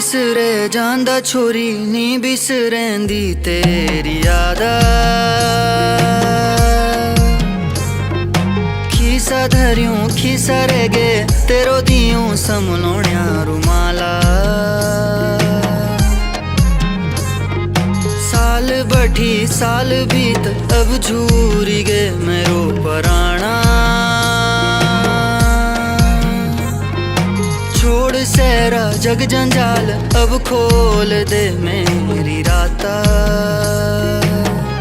बिसरे जांदा छोरी नी बिसरेंदी तेरी यादा। खीसा धरियूं खीसा रह गए तेरो दियूं समलोण्या रुमाला। साल बढ़ी साल बीत अब झूरी गए मेरो पराणा। छोड़ सहरा जग जंजाल अब खोल दे मेरी राता।